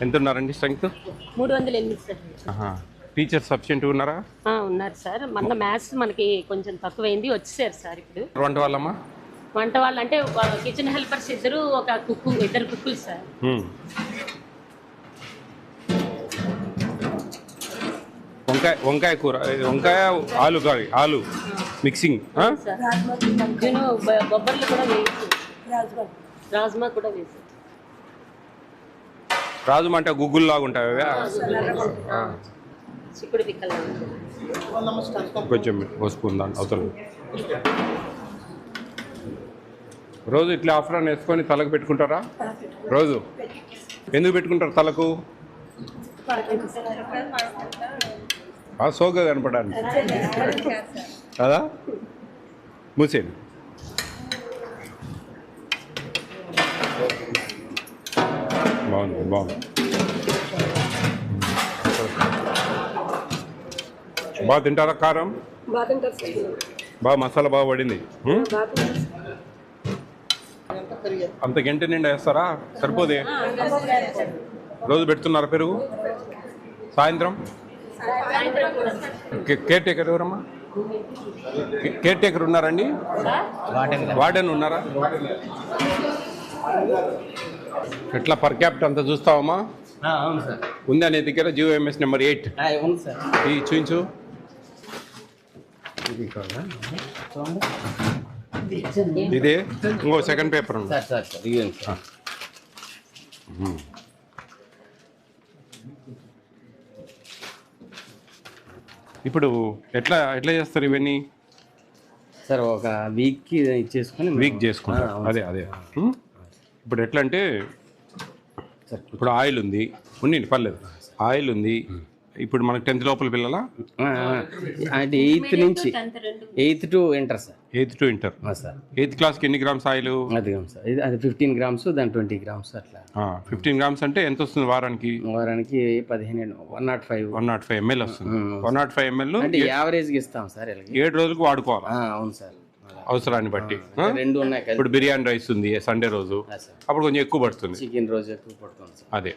ఎంత ఉన్నారండి strength? 308 sir. Teacher sufficient ఉన్నారా? ఉన్నారు సార్. మొన్న మ్యాథ్స్ మనకి కొంచెం తక్కువైంది, వచ్చేసారు సార్. ఇప్పుడు వంట వాళ్ళమ్మా? వంట వాళ్ళు అంటే కిచెన్ హెల్పర్స్ ఇద్దరు, ఒక కుక్కు, ఇద్దరు కుక్కులు సార్. వంకాయ కూర, వంకాయ ఆలు కర్రీ, ఆలు మిక్సింగ్. బొబ్బర్లు కూడా వేసి, రాజ్మా కూడా వేసి. రాజు అంటే గుగ్గులు లాగా ఉంటాయి చిక్కుడు పిక్కలు కొంచెం వస్తుందండి అవతల. రోజు ఇట్లా ఆఫ్రాన్ వేసుకొని తలకు పెట్టుకుంటారా? రోజు ఎందుకు పెట్టుకుంటారు తలకు? సోగా కనపడానికి కదా. మూసేది బాగుంది, బాగుంది. బాగా తింటారా కారం? బాగా మసాలా బాగా పడింది. అంత గంట నిండా వేస్తారా? సరిపోదే. రోజు పెడుతున్నారా పెరుగు? సాయంత్రం కేర్ టేకర్ ఎవరమ్మా? కేర్ టేకర్ ఉన్నారండి? వార్డెన్ ఉన్నారా? ఎట్లా పర్ క్యాపిట అంతా చూస్తావమ్మా? అవును సార్. ఉందా నీ దగ్గర జియోఎంఎస్ నెంబర్ 8? ఉంది సార్. ఇది చూపించు. ఇదే ఇంకో సెకండ్ పేపర్ ఉంది. ఇప్పుడు ఎట్లా ఎట్లా చేస్తారు ఇవన్నీ సార్? ఒక వీక్కి ఇచ్చేసుకొని వీక్ చేసుకుంటారు. అదే అదే. ఇప్పుడు ఎట్లా అంటే ఇప్పుడు ఆయిల్ ఉంది, ఉండండి పర్లేదు, ఆయిల్ ఉంది. ఇప్పుడు మనకు 10th లోపల పిల్లలా? అంటే 8th నుంచి 8th to inter sir. 8th to inter sir. 8th క్లాస్కి ఎన్ని గ్రామ్స్ ఆయిల్? అది సార్, అది 15 grams, దాని 20 grams అట్లా. 15 grams అంటే ఎంత వస్తుంది వారానికి? వారానికి 105 ml వస్తుంది. 105 ml అంటే యావరేజ్గా ఇస్తాం సార్. 7 రోజులకు వాడుకోవాలి. అవును సార్, అవసరాన్ని బట్టి. రెండు ఉన్నాయి కదా. ఇప్పుడు బిర్యానీ రైస్ ఉంది సండే రోజు, అప్పుడు కొంచెం ఎక్కువ పడుతుంది. చికెన్ రోజు ఎక్కువ పడుతుంది సార్. అదే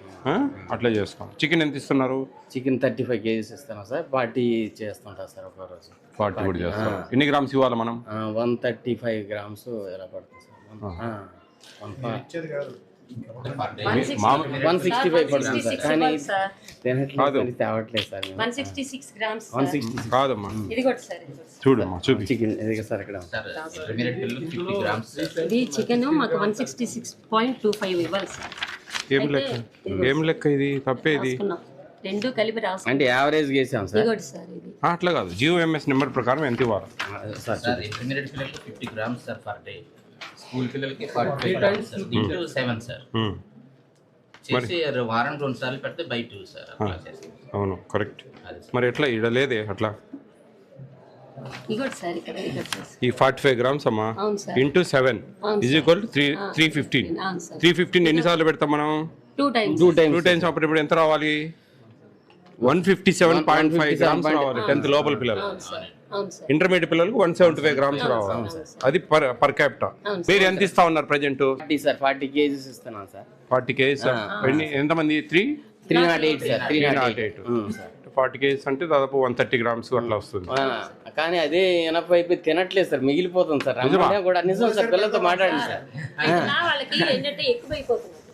అట్లా చేసుకో. చికెన్ ఎంత ఇస్తున్నారు? చికెన్ 35 kgs ఇస్తాను సార్. 40 చేస్తుంటా సార్ ఒక రోజు. 40 కూడా చేస్తాం. ఎన్ని గ్రామ్స్ ఇవ్వాలి మనం? 135 grams ఎలా పడుతుంది సార్? 165 పడుతుంది సార్. కానీ తేవట్లేదు సార్. 166 grams కాదమ్మా, ఇది కూడా సార్. చూడమ్మా చూపి. చికెన్ ఇది సార్ ఇక్కడ ఇది చికెన్ మాకు 166.25 ఇవ్వాలి సార్. ఏం లెక్క ఇది? తప్పే ఇది. రెండు కలిపి రాసు అంటే యావరేజ్ చేసాం సార్. అట్లా కాదు, జియోఎంఎస్ నెంబర్ ప్రకారం ఎంత ఇవ్వాలి సార్? ఇంటర్మీడియట్ పిల్లలకి 50 grams sir per day. School పిల్లలకి 45 grams సార్. Into 7 sir. చేసి వారం 2 సార్లు పెడితే బై 2 సార్. అవును కరెక్ట్. మరి ఎట్లా ఇడ లేదే అట్లా? ఈ 45 grams అమ్మా ఇంటూ 7 ఈజ్ ఈక్వల్ 315. 315 ఎన్నిసార్లు పెడతాం మనం? 2 times. అప్పుడు ఇప్పుడు ఎంత రావాలి? 157.5 grams రావాలి 10th లోపల పిల్లలు. ఇంటర్మీడియట్ పిల్లలకు 175 grams రావాలి. అది పర్ క్యాపిటా. మీరు ఎంత ఇస్తా ఉన్నారు ప్రజెంట్? 40 kgs ఇస్తున్నాను సార్. 40 kgs. ఎంతమంది? 308 సార్. 308. 40 kgs అంటే దాదాపు 130 grams అట్లా వస్తుంది. కానీ అదే ఎనఫ్ అయిపోయి తినట్లేదు సార్, మిగిలిపోతుంది సార్. కూడా నిజం సార్, పిల్లలతో మాట్లాడండి సార్.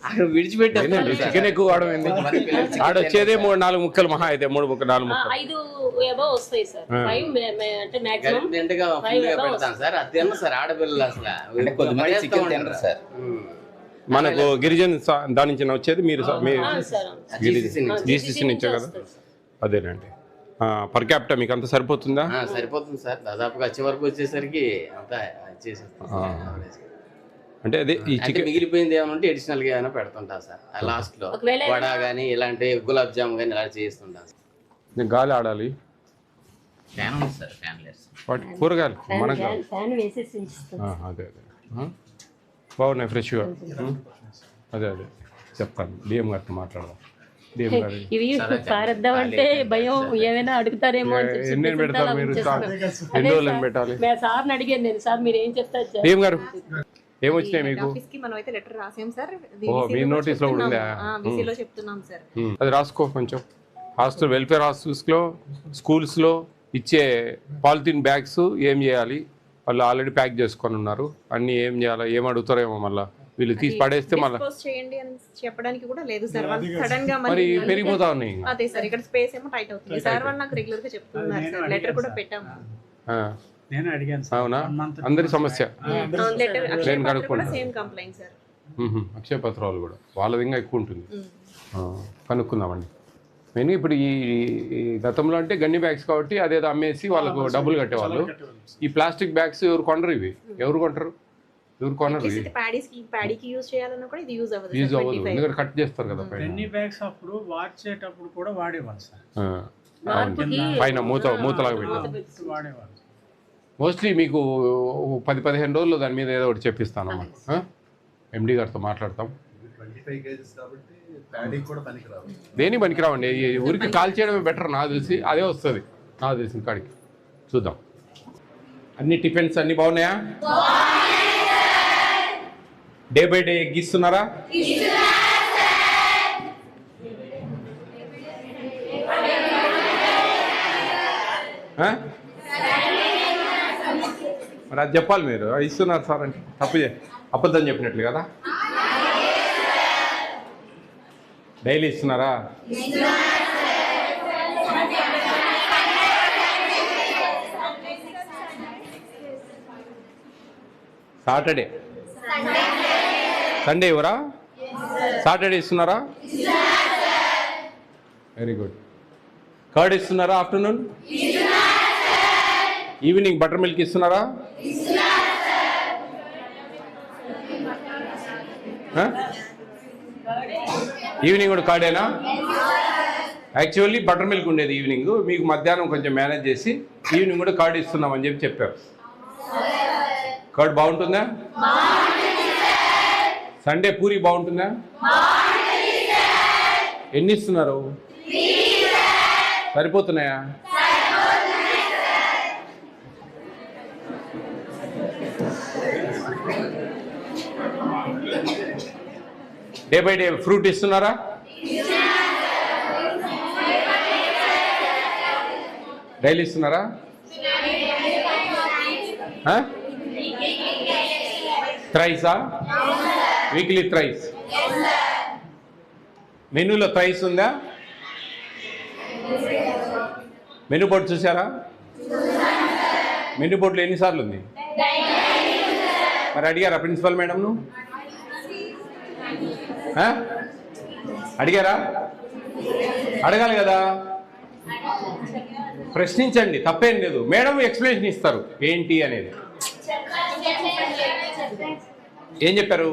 అక్కడ విడిచిపెట్టారు. చికెన్ ఎక్కువ వాడడం ఏంది? ఆడ వచ్చేదే 3-4 ముక్కలు, మహా అయితే 3-4 ముక్కలు. 5 above వస్తాయి సార్. 5 అంటే మాక్సిమం పెడతాను సార్. అది తిన్న సార్ ఆడపిల్లలు అసలు కొద్దిమంది చికెన్ తినరు సార్. మనకు గిరిజన్ దాని నుంచి వచ్చేది మీరు జీసీసీ నుంచే కదా. అదేనండి. పర్ క్యాపిటా మీకు అంత సరిపోతుందా? సరిపోతుంది సార్. దాదాపుగా వచ్చే వరకు వచ్చేసరికి అంతా చేసేస్తాం. అంటే అదే ఈ చికెన్ మిగిలిపోయింది ఏమైనా ఉంటే అడిషనల్ గా ఏమైనా పెడుతుంటా సార్. లాస్ట్ లో వడ గానీ ఇలాంటి గులాబ్ జామ్ గానీ ఇలా చేస్తుంటా సార్. గాలి ఆడాలి. కూరగాయలు మనకు అదే అదే బాగున్నాయి ఫ్రెష్గా. అదే అదే చెప్తాను డిఎం గారితో మాట్లాడదాం. డిఎం గారు ఇవి పారేద్దామంటే భయం, ఏమైనా అడుగుతారేమో అని చెప్పి. ఎన్ని పెడతారు మీరు? ఎన్ని రోజులు పెట్టాలి? సార్ని అడిగాను నేను, సార్ మీరు ఏం చెప్తారు డిఎం గారు? ఏమొచ్చినాయి మీకు? ఆఫీస్ కి మనం అయితే లెటర్ రాసాం సార్. ఓ మీ నోటీస్లో కూడా ఉందా? బీసీలో చెప్తున్నాం సార్. అది రాసుకో కొంచెం. హాస్టల్ వెల్ఫేర్ హాస్టల్స్లో స్కూల్స్లో ఇచ్చే పాలిథిన్ బ్యాగ్స్ ఏం చేయాలి? వాళ్ళు ఆల్రెడీ ప్యాక్ చేసుకొని ఉన్నారు. అన్నీ ఏం చేయాలి, ఏం అడుగుతారేమో మళ్ళీ వీళ్ళు తీసి పడేస్తే మళ్ళీ చేయండి అని చెప్పడానికి కూడా లేదు సార్. సడన్ గా మరి పెరిగిపోతా ఉన్నాయి. అదే సార్, ఇక్కడ స్పేస్ ఏమో టైట్ అవుతుంది సార్. వాళ్ళు నాకు రెగ్యులర్ గా చెప్తున్నారు సార్. లెటర్ కూడా పెట్టాము. నేను అడిగాను సార్. అవునా? అందరి సమస్య లెటర్ అక్షయ పత్రం కూడా సేమ్ కంప్లైంట్ సార్. అక్షయ పత్రాలు కూడా వాళ్ళది ఇంకా ఎక్కువ ఉంటుంది. కనుక్కుందామండి. మెయిన్ ఇప్పుడు ఈ గతంలో అంటే గన్ని బ్యాగ్స్ కాబట్టి అదేదో అమ్మేసి వాళ్ళకు డబ్బులు కట్టేవాళ్ళు. ఈ ప్లాస్టిక్ బ్యాగ్స్ ఎవరు కొనరు, ఇవి ఎవరు కొంటారు? ఎవరు కొనరు. ప్యాడీకి యూజ్ చేయాలన్నా కూడా ఇది యూజ్ అవ్వదు. ఎందుకంటే కట్ చేస్తారు కదా పైన. గన్ని బ్యాగ్స్ అప్పుడు వాచేటప్పుడు కూడా వాడేవాళ్ళు సార్. పైన మూతలాగా పెట్టారు. వాడేవాళ్ళు. మోస్ట్లీ మీకు 10-15 రోజుల్లో దాని మీద ఏదో ఒకటి చెప్పిస్తానమ్మా. ఎండి గారితో మాట్లాడతాం. 25 kgs కాబట్టి ప్యాడీ కూడా పనికిరావు. దేని పనికిరావండి, ఊరికి కాల్ చేయడమే బెటర్ నాకు తెలిసి. అదే వస్తుంది నాకు తెలిసిన కాడికి. చూద్దాం. అన్ని టిఫిన్స్ అన్ని బాగున్నాయా? డే బై డే ఎగ్ ఇస్తున్నారా? మరి అది చెప్పాలి మీరు. ఇస్తున్నారు సార్ అంటే తప్పు అబద్ధం చెప్పినట్లు కదా. డైలీ ఇస్తున్నారా? సాటర్డే సండే ఇవ్వరా? సాటర్డే ఇస్తున్నారా? Very good. కర్డ్ ఇస్తున్నారా? ఆఫ్టర్నూన్ ఈవినింగ్ బటర్ మిల్క్ ఇస్తున్నారా? ఈవినింగ్ కూడా కర్డేనా? యాక్చువల్లీ బటర్ మిల్క్ ఉండేది ఈవినింగ్. మీకు మధ్యాహ్నం కొంచెం మేనేజ్ చేసి ఈవినింగ్ కూడా కర్డ్ ఇస్తున్నామని చెప్పారు. కర్డ్ బాగుంటుందా? సండే పూరి బాగుంటుందా? ఎన్ని ఇస్తున్నారు? సరిపోతున్నాయా? డే బై డే ఫ్రూట్ ఇస్తున్నారా? డైలీ ఇస్తున్నారా? థ్రైసా? Weekly thrice. మెనూలో థ్రైస్ ఉందా? మెనూ బోర్డు చూసారా? మెనూ బోర్డులో ఎన్నిసార్లు ఉంది? మరి అడిగారా ప్రిన్సిపల్ మేడంను? అడిగారా? అడగాలి కదా. ప్రశ్నించండి, తప్పేం లేదు. మేడం ఎక్స్ప్లెనేషన్ ఇస్తారు ఏంటి అనేది. ఏం చెప్పారు?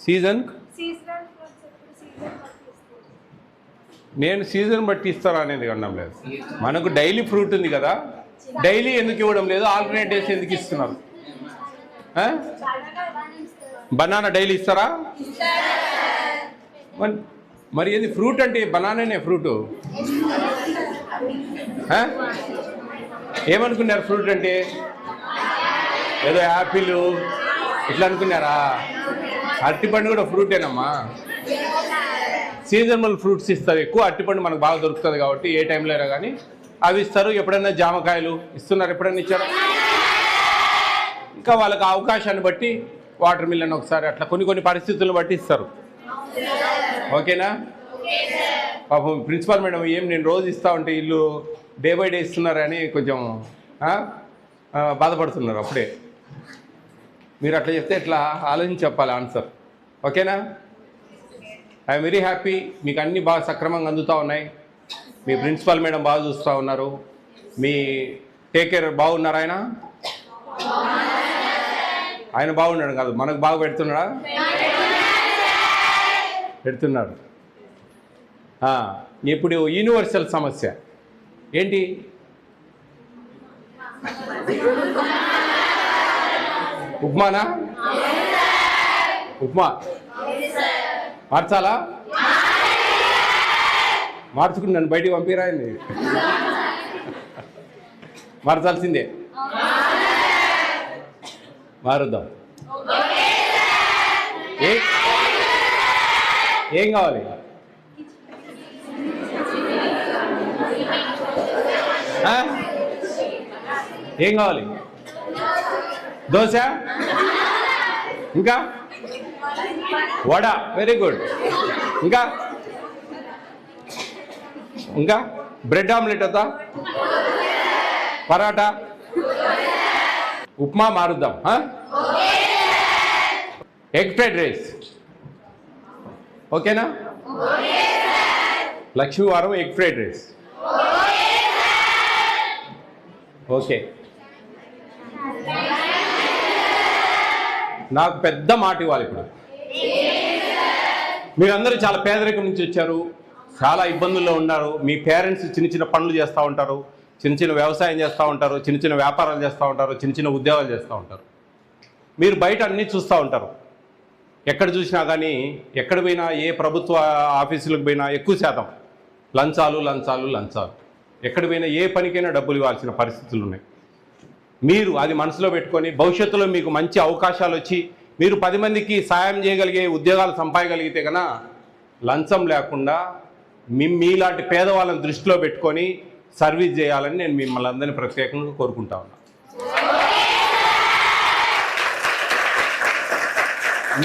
సీజన్ నేను సీజన్ బట్టి ఇస్తారా అనేది అనడం లేదు. మనకు డైలీ ఫ్రూట్ ఉంది కదా, డైలీ ఎందుకు ఇవ్వడం లేదు? ఆల్టర్నేట్ డేస్ ఎందుకు ఇస్తున్నారు? బనానా డైలీ ఇస్తారా? మరి ఏది ఫ్రూట్ అంటే బనానానే ఫ్రూటు. ఏమనుకున్నారు ఫ్రూట్ అంటే? ఏదో యాపిల్ ఇట్లా అనుకున్నారా? అరటిపండు కూడా ఫ్రూటేనమ్మా. సీజనల్ ఫ్రూట్స్ ఇస్తారు ఎక్కువ. అరటిపండు మనకు బాగా దొరుకుతుంది కాబట్టి ఏ టైంలో అయినా కానీ అవి ఇస్తారు. ఎప్పుడైనా జామకాయలు ఇస్తున్నారు, ఎప్పుడైనా ఇచ్చారా? ఇంకా వాళ్ళకి అవకాశాన్ని బట్టి వాటర్ మిలన్ ఒకసారి అట్లా కొన్ని పరిస్థితులను బట్టి ఇస్తారు. ఓకేనా? పాపం ప్రిన్సిపాల్ మేడం ఏం నేను రోజు ఇస్తా ఉంటే ఇల్లు డే బై డే ఇస్తున్నారని కొంచెం బాధపడుతున్నారు. అప్పుడే మీరు అట్లా చెప్తే ఎట్లా ఆలోచించి చెప్పాలి ఆన్సర్. ఓకేనా? I'm very happy. మీకు అన్నీ బాగా సక్రమంగా అందుతూ ఉన్నాయి. మీ ప్రిన్సిపాల్ మేడం బాగా చూస్తూ ఉన్నారు. మీ టేక్ కేర్ బాగున్నారు. ఆయన బాగున్నాడు కాదు, మనకు బాగా పెడుతున్నాడా? పెడుతున్నాడు. ఇప్పుడు యూనివర్సల్ సమస్య ఏంటి? ఉప్మానా? ఉప్మా మార్చాలా? మార్చుకుని నన్ను బయటికి పంపిరాయండి. మార్చాల్సిందే. మారుద్దాం. ఏం కావాలి? ఏం కావాలి? దోశ, ఇంకా వడ, వెరీ గుడ్. ఇంకా ఇంకా బ్రెడ్ ఆమ్లెట్ వద్దా? పరాటా, ఉప్మా మారుద్దాం. ఎగ్ ఫ్రైడ్ రైస్ ఓకేనా? లక్ష్మీవారం ఎగ్ ఫ్రైడ్ రైస్ ఓకే. నాకు పెద్ద మాట ఇవ్వాలి ఇప్పుడు. మీరందరూ చాలా పేదరికం నుంచి వచ్చారు, చాలా ఇబ్బందుల్లో ఉన్నారు. మీ పేరెంట్స్ చిన్న చిన్న పనులు చేస్తూ ఉంటారు, చిన్న చిన్న వ్యవసాయం చేస్తూ ఉంటారు, చిన్న చిన్న వ్యాపారాలు చేస్తూ ఉంటారు, చిన్న చిన్న ఉద్యోగాలు చేస్తూ ఉంటారు. మీరు బయట అన్నీ చూస్తూ ఉంటారు. ఎక్కడ చూసినా కానీ, ఎక్కడ పోయినా, ఏ ప్రభుత్వ ఆఫీసులకు పోయినా ఎక్కువ శాతం లంచాలు లంచాలు లంచాలు. ఎక్కడ పోయినా ఏ పనికైనా డబ్బులు ఇవ్వాల్సిన పరిస్థితులు ఉన్నాయి. మీరు అది మనసులో పెట్టుకొని భవిష్యత్తులో మీకు మంచి అవకాశాలు వచ్చి మీరు 10 మందికి సాయం చేయగలిగే ఉద్యోగాలు సంపాదగలిగితే కన్నా లంచం లేకుండా మీలాంటి పేదవాళ్ళని దృష్టిలో పెట్టుకొని సర్వీస్ చేయాలని నేను మిమ్మల్ని అందరినీ ప్రత్యేకంగా కోరుకుంటా ఉన్నా.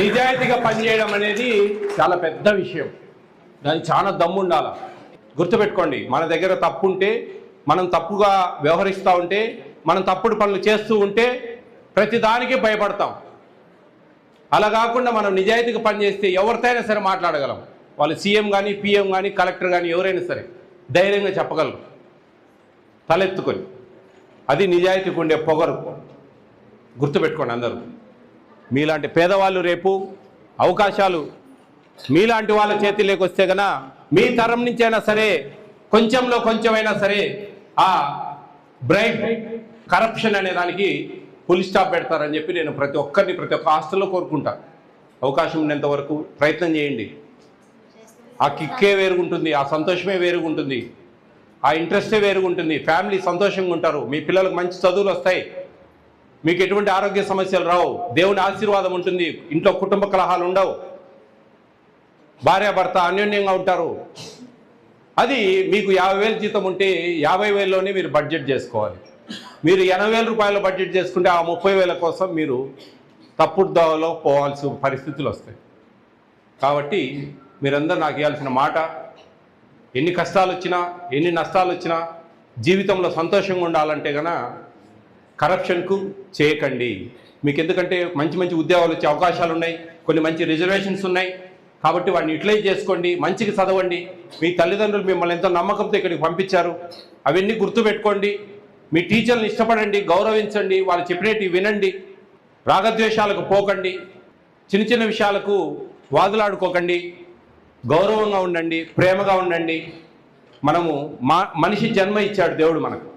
నిజాయితీగా పనిచేయడం అనేది చాలా పెద్ద విషయం. దానికి చాలా దమ్ము ఉండాలి. గుర్తుపెట్టుకోండి, మన దగ్గర తప్పు ఉంటే, మనం తప్పుగా వ్యవహరిస్తూ ఉంటే, మనం తప్పుడు పనులు చేస్తూ ఉంటే ప్రతిదానికి భయపడతాం. అలా కాకుండా మనం నిజాయితీగా పనిచేస్తే ఎవరితోనైనా సరే మాట్లాడగలం. వాళ్ళు సీఎం కానీ, పిఎం కానీ, కలెక్టర్ కానీ ఎవరైనా సరే ధైర్యంగా చెప్పగలరు తలెత్తుకొని. అది నిజాయితీకి ఉండే పొగరు. గుర్తుపెట్టుకోండి అందరూ. మీలాంటి పేదవాళ్ళు రేపు అవకాశాలు మీలాంటి వాళ్ళ చేతిలోకి వస్తే కన్నా మీ తరం నుంచి అయినా సరే కొంచెంలో కొంచెమైనా సరే ఆ బ్రైబ్, కరప్షన్ అనే దానికి ఫుల్ స్టాప్ పెడతారని చెప్పి నేను ప్రతి ఒక్కరిని ప్రతి ఒక్క హాస్టల్లో కోరుకుంటా. అవకాశం ఉన్నంత వరకు ప్రయత్నం చేయండి. ఆ కిక్కే వేరుగుంటుంది, ఆ సంతోషమే వేరుగుంటుంది, ఆ ఇంట్రెస్టే వేరుగుంటుంది. ఫ్యామిలీ సంతోషంగా ఉంటారు, మీ పిల్లలకు మంచి చదువులు వస్తాయి, మీకు ఎటువంటి ఆరోగ్య సమస్యలు రావు, దేవుని ఆశీర్వాదం ఉంటుంది, ఇంట్లో కుటుంబ కలహాలు ఉండవు, భార్యాభర్త అన్యోన్యంగా ఉంటారు. అది మీకు 50,000 జీతం ఉంటే 50,000లోనే మీరు బడ్జెట్ చేసుకోవాలి. మీరు 80,000 రూపాయల బడ్జెట్ చేసుకుంటే ఆ 30,000 కోసం మీరు తప్పుడు దోవలో పోవాల్సిన పరిస్థితులు వస్తాయి. కాబట్టి మీరందరూ నాకు ఇవ్వాల్సిన మాట, ఎన్ని కష్టాలు వచ్చినా, ఎన్ని నష్టాలు వచ్చినా జీవితంలో సంతోషంగా ఉండాలంటే కనుక కరప్షన్కు చేయకండి. మీకు ఎందుకంటే మంచి మంచి ఉద్యోగాలు వచ్చే అవకాశాలు ఉన్నాయి, కొన్ని మంచి రిజర్వేషన్స్ ఉన్నాయి. కాబట్టి వాటిని యూటిలైజ్ చేసుకోండి, మంచిగా చదవండి. మీ తల్లిదండ్రులు మిమ్మల్ని ఎంతో నమ్మకంతో ఇక్కడికి పంపించారు, అవన్నీ గుర్తుపెట్టుకోండి. మీ టీచర్లను ఇష్టపడండి, గౌరవించండి, వాళ్ళు చెప్పినట్టు వినండి, రాగద్వేషాలకు పోకండి, చిన్న చిన్న విషయాలకు వాదులాడుకోకండి, గౌరవంగా ఉండండి, ప్రేమగా ఉండండి. మనము మనిషి జన్మ ఇచ్చాడు దేవుడు మనకు,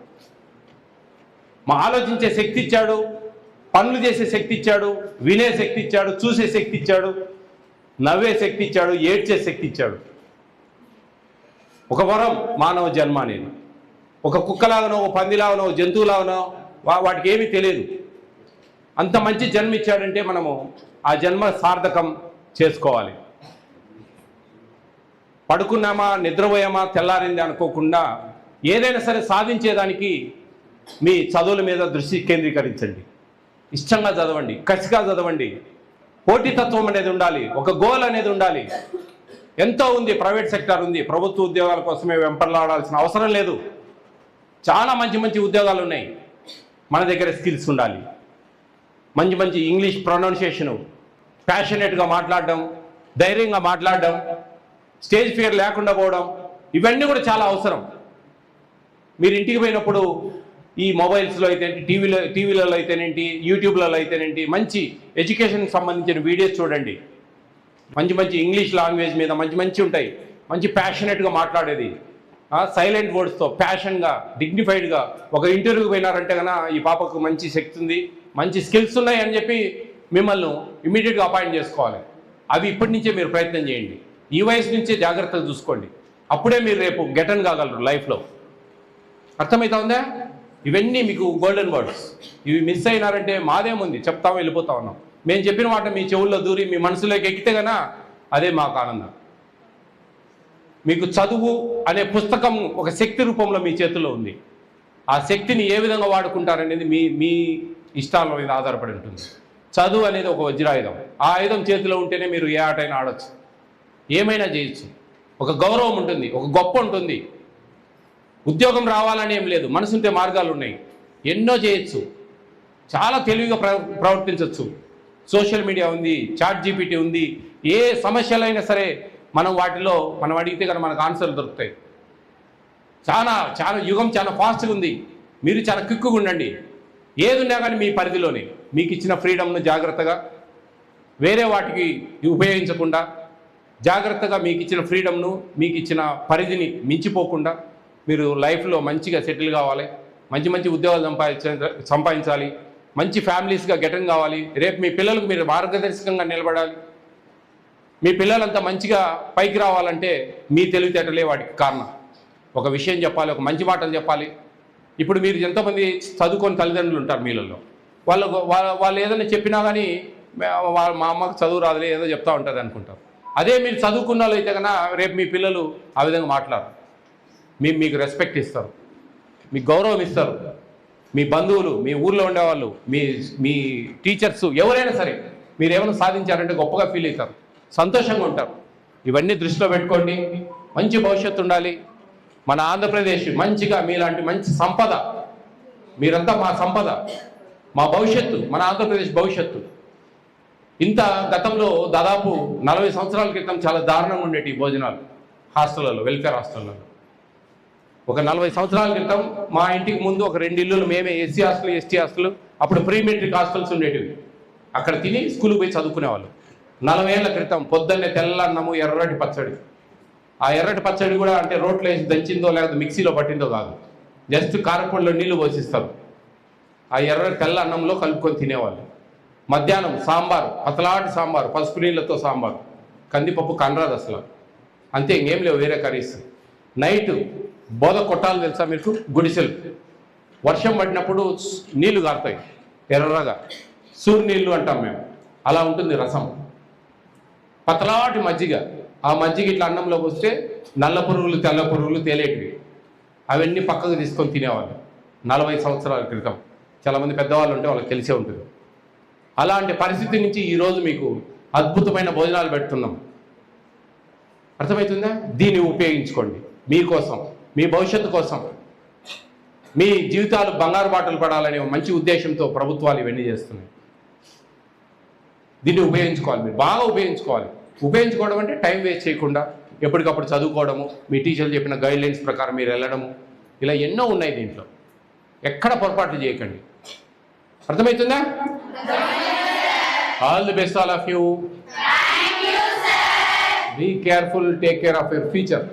ఆలోచించే శక్తి ఇచ్చాడు, పనులు చేసే శక్తి ఇచ్చాడు, వినే శక్తి ఇచ్చాడు, చూసే శక్తి ఇచ్చాడు, నవ్వే శక్తి ఇచ్చాడు, ఏడ్చే శక్తి ఇచ్చాడు. ఒక వరం మానవ జన్మ అనేది. ఒక కుక్కలాగానో, ఒక పందిలాగానో, జంతువులాగానో వాటికి ఏమీ తెలియదు. అంత మంచి జన్మ ఇచ్చాడంటే మనము ఆ జన్మ సార్థకం చేసుకోవాలి. పడుకున్నామా, నిద్రపోయామా, తెల్లారింది అనుకోకుండా ఏదైనా సరే సాధించేదానికి మీ చదువుల మీద దృష్టి కేంద్రీకరించండి. ఇష్టంగా చదవండి, కసిగా చదవండి. పోటీతత్వం అనేది ఉండాలి, ఒక గోల్ అనేది ఉండాలి. ఎంతో ఉంది, ప్రైవేట్ సెక్టార్ ఉంది, ప్రభుత్వ ఉద్యోగాల కోసమే వెంపర్లాడాల్సిన అవసరం లేదు. చాలా మంచి మంచి ఉద్యోగాలు ఉన్నాయి. మన దగ్గర స్కిల్స్ ఉండాలి. మంచి మంచి ఇంగ్లీష్ ప్రొనౌన్సియేషను, ప్యాషనేట్గా మాట్లాడడం, ధైర్యంగా మాట్లాడడం, స్టేజ్ ఫియర్ లేకుండా పోవడం, ఇవన్నీ కూడా చాలా అవసరం. మీరు ఇంటికి పోయినప్పుడు ఈ మొబైల్స్లో అయితేనేంటి, టీవీలలో అయితేనేంటి, యూట్యూబ్లలో అయితేనేంటి మంచి ఎడ్యుకేషన్కి సంబంధించిన వీడియోస్ చూడండి. మంచి మంచి ఇంగ్లీష్ లాంగ్వేజ్ మీద మంచి మంచి ఉంటాయి. మంచి ప్యాషనేట్గా మాట్లాడేది, సైలెంట్ వర్డ్స్తో ప్యాషన్గా, డిగ్నిఫైడ్గా. ఒక ఇంటర్వ్యూకి పోయినారంటే కన్నా ఈ పాపకు మంచి శక్తి ఉంది, మంచి స్కిల్స్ ఉన్నాయి అని చెప్పి మిమ్మల్ని ఇమీడియట్గా అపాయింట్ చేసుకోవాలి. అవి ఇప్పటి నుంచే మీరు ప్రయత్నం చేయండి. ఈ వయసు నుంచే జాగ్రత్తగా చూసుకోండి. అప్పుడే మీరు రేపు గెటన్ కాగలరు లైఫ్లో. అర్థమవుతుందా? ఇవన్నీ మీకు గోల్డెన్ వర్డ్స్. ఇవి మిస్ అయినారంటే మాదేముంది, చెప్తాం వెళ్ళిపోతా ఉన్నాం. మేము చెప్పిన మాట మీ చెవుల్లో దూరి మీ మనసులోకి ఎక్కితే కన్నా అదే మాకు ఆనందం. మీకు చదువు అనే పుస్తకం ఒక శక్తి రూపంలో మీ చేతుల్లో ఉంది. ఆ శక్తిని ఏ విధంగా వాడుకుంటారనేది మీ మీ ఇష్టాల మీద ఆధారపడి ఉంటుంది. చదువు అనేది ఒక వజ్రాయుధం. ఆ ఆయుధం చేతిలో ఉంటేనే మీరు ఏ ఆటైనా ఆడొచ్చు, ఏమైనా చేయొచ్చు. ఒక గౌరవం ఉంటుంది, ఒక గొప్ప ఉంటుంది. ఉద్యోగం రావాలని ఏం లేదు, మనసుంటే మార్గాలు ఉన్నాయి, ఎన్నో చేయొచ్చు, చాలా తెలివిగా ప్రవర్తించవచ్చు. సోషల్ మీడియా ఉంది, చాట్ జీపీటీ ఉంది. ఏ సమస్యలైనా సరే మనం వాటిలో మనం అడిగితే కనుక మనకు ఆన్సర్లు దొరుకుతాయి. చాలా చాలా యుగం చాలా ఫాస్ట్గా ఉంది. మీరు చాలా క్విక్గా ఉండండి. ఏది ఉన్నా కానీ మీ పరిధిలోనే మీకు ఇచ్చిన ఫ్రీడమ్ను జాగ్రత్తగా వేరే వాటికి ఉపయోగించకుండా జాగ్రత్తగా మీకు ఇచ్చిన ఫ్రీడమ్ను మీకు ఇచ్చిన పరిధిని మించిపోకుండా మీరు లైఫ్లో మంచిగా సెటిల్ కావాలి. మంచి మంచి ఉద్యోగాలు సంపాదించాలి. మంచి ఫ్యామిలీస్గా గెటన్ కావాలి. రేపు మీ పిల్లలకు మీరు మార్గదర్శకంగా నిలబడాలి. మీ పిల్లలంతా మంచిగా పైకి రావాలంటే మీ తెలివితేటలే వాటికి కారణం. ఒక విషయం చెప్పాలి, ఒక మంచి మాటలు చెప్పాలి. ఇప్పుడు మీరు ఎంతోమంది చదువుకొని తల్లిదండ్రులు ఉంటారు మీలలో. వాళ్ళు ఏదైనా చెప్పినా కానీ మా అమ్మకు చదువు రాదులే ఏదో చెప్తా ఉంటుంది అనుకుంటారు. అదే మీరు చదువుకున్న వాళ్ళు అయితే కన్నా రేపు మీ పిల్లలు ఆ విధంగా మాట్లాడరు. మీకు రెస్పెక్ట్ ఇస్తారు, మీకు గౌరవం ఇస్తారు. మీ బంధువులు, మీ ఊర్లో ఉండేవాళ్ళు, మీ టీచర్స్ ఎవరైనా సరే మీరు ఏమైనా సాధించారంటే గొప్పగా ఫీల్ అవుతారు, సంతోషంగా ఉంటారు. ఇవన్నీ దృష్టిలో పెట్టుకోండి. మంచి భవిష్యత్తు ఉండాలి. మన ఆంధ్రప్రదేశ్ మంచిగా మీలాంటి మంచి సంపద, మీరంతా మా సంపద, మా భవిష్యత్తు, మన ఆంధ్రప్రదేశ్ భవిష్యత్తు. ఇంత గతంలో దాదాపు 40 సంవత్సరాల క్రితం చాలా దారుణంగా ఉండేటి ఈ భోజనాలు హాస్టళ్లలో, వెల్ఫేర్ హాస్టళ్లలో. ఒక 40 సంవత్సరాల క్రితం మా ఇంటికి ముందు ఒక 2 ఇల్లులు మేమే, ఎస్సీ హాస్టల్, ఎస్టీ హాస్టల్, అప్పుడు ప్రీ మెట్రిక్ హాస్టల్స్ ఉండేటివి. అక్కడ తిని స్కూల్కి పోయి చదువుకునేవాళ్ళు. 40 ఏళ్ల క్రితం పొద్దున్నే తెల్లన్నము, ఎర్రటి పచ్చడి. ఆ ఎర్రటి పచ్చడి కూడా అంటే రోట్లో వేసి దంచిందో లేకపోతే మిక్సీలో పట్టిందో కాదు, జస్ట్ కారపొడిలో నీళ్లు పోసిస్తారు. ఆ ఎర్రటి తెల్ల అన్నంలో కలుపుకొని తినేవాళ్ళు. మధ్యాహ్నం సాంబారు, పతలాటి సాంబారు, పసుపు నీళ్ళతో సాంబారు, కందిపప్పు కనరాదు అసలు, అంతే, ఇంకేం లేవు వేరే కర్రీస్. నైట్ బోధ కొట్టాలు తెలుసా మీకు, గుడిసెలు. వర్షం పడినప్పుడు నీళ్లు కారుతాయి ఎర్రగా, సూర్య నీళ్ళు అంటాం మేము. అలా ఉంటుంది రసం, పతలాటి మజ్జిగ. ఆ మజ్జిగ ఇట్లా అన్నంలోకి వస్తే నల్ల పురుగులు, తెల్ల పురుగులు తేలేటివి. అవన్నీ పక్కకు తీసుకొని తినేవాళ్ళు 40 సంవత్సరాల క్రితం. చాలామంది పెద్దవాళ్ళు ఉంటే వాళ్ళకి తెలిసే ఉంటుంది. అలాంటి పరిస్థితి నుంచి ఈరోజు మీకు అద్భుతమైన భోజనాలు పెడుతున్నాం. అర్థమవుతుందా? దీన్ని ఉపయోగించుకోండి మీకోసం, మీ భవిష్యత్తు కోసం. మీ జీవితాలు బంగారు బాటలు పడాలనే మంచి ఉద్దేశంతో ప్రభుత్వాలు ఇవన్నీ చేస్తున్నాయి. దీన్ని ఉపయోగించుకోవాలి, మీరు బాగా ఉపయోగించుకోవాలి. ఉపయోగించుకోవడం అంటే టైం వేస్ట్ చేయకుండా ఎప్పటికప్పుడు చదువుకోవడము, మీ టీచర్లు చెప్పిన గైడ్లైన్స్ ప్రకారం మీరు వెళ్ళడము, ఇలా ఎన్నో ఉన్నాయి దీంట్లో. ఎక్కడ పొరపాట్లు చేయకండి. అర్థమవుతుందా? All the best all of you. Be careful, take care of your future.